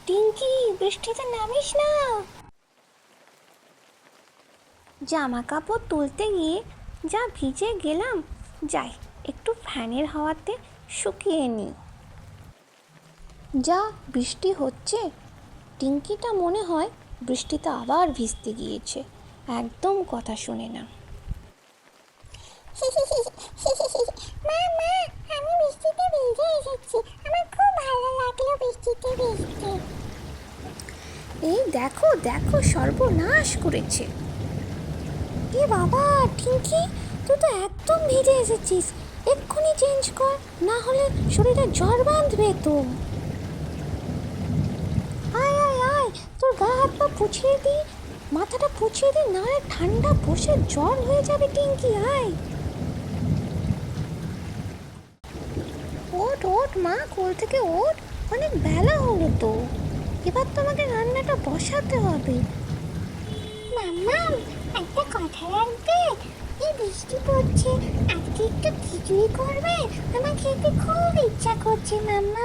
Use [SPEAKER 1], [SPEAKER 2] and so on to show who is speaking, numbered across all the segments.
[SPEAKER 1] টিঙ্কি, বৃষ্টিতে নামিস না। জামা কাপড় তুলতে গিয়ে যা ভিজে গেলাম, যাই একটু ফ্যানের হাওয়াতে শুকিয়ে নিই। যা বৃষ্টি হচ্ছে, টিঙ্কিটা মনে হয় বৃষ্টিতে আবার ভিজতে গিয়েছে, একদম কথা শোনে না। মা মা, আমি বৃষ্টিতে ভিজে এসেছি, আমার খুব ভালো লাগলো বৃষ্টিতে ভিজতে। এই দেখো দেখো, সর্বনাশ করেছে। এ বাবা টিঙ্কি, তুই তো একদম ভিজে এসেছিস, এক্ষুনি চেঞ্জ কর, না হলে শরীরে জ্বর বাঁধবে তো। আয় আয় আয়, তোর গা হাত পা পুছিয়ে দিই, মাথাটা পুছিয়ে দিই, না ঠান্ডা বসে জ্বর হয়ে যাবে। টিঙ্কি আয়, ওঠ ওঠ মা, কোল থেকে ওঠ, অনেক বেলা হলো তো, এবার তোমাকে রান্নাটা বসাতে হবে। মাম্মা, একটা কথা রাখবে? এই বৃষ্টি পড়ছে, আজকে একটু খিচুড়ি করবে, আমার খেতে খুব ইচ্ছা করছে মাম্মা।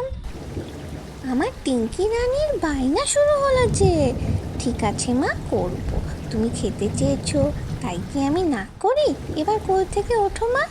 [SPEAKER 1] আমার টিঙ্কি রানীর বায়না শুরু হলো যে। ঠিক আছে মা, করবো, তুমি খেতে চেয়েছো তাই কি আমি না করি? এবার কোল থেকে ওঠো মা।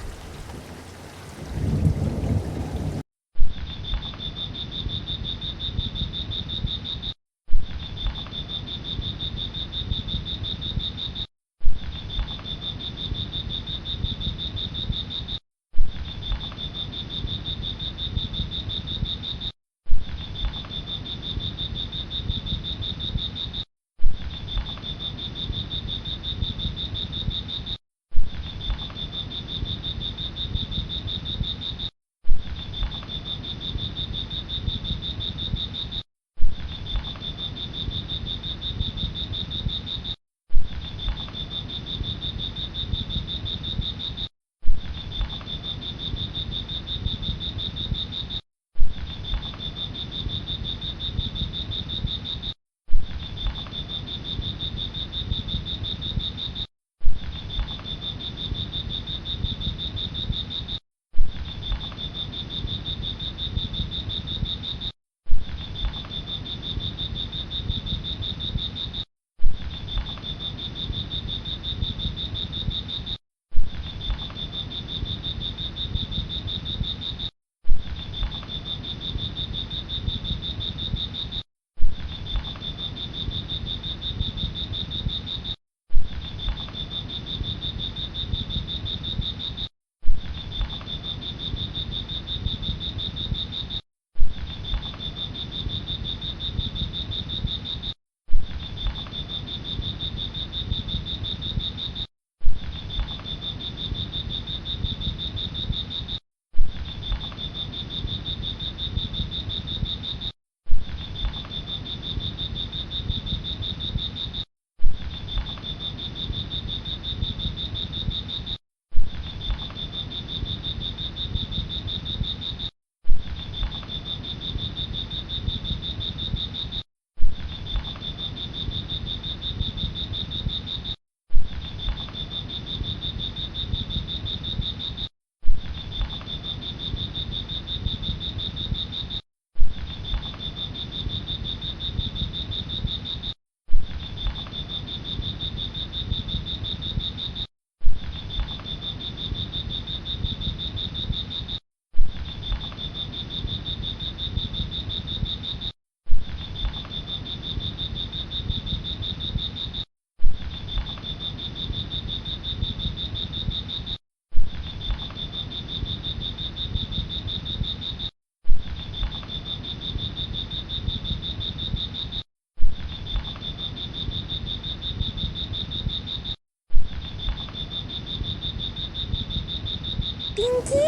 [SPEAKER 1] টিঙ্কি,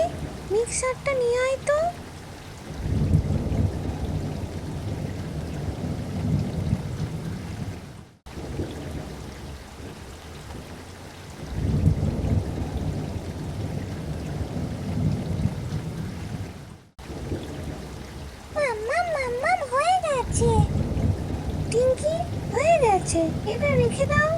[SPEAKER 1] মিক্সারটা নিয়ে আয় তো। মাম্মাম মাম্মাম, হয়ে গেছে। টিঙ্কি, হয়ে গেছে, এবার রেখে দাও।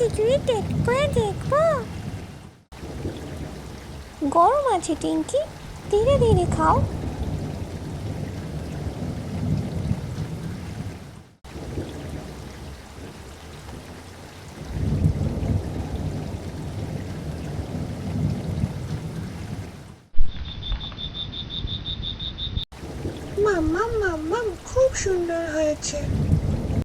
[SPEAKER 1] খিচুড়ি টেস্ট করে দেখবো? গরম আছে টিঙ্কি, ধীরে ধীরে খাও।
[SPEAKER 2] মাম্মাম মাম্মাম, খুব সুন্দর হয়েছে।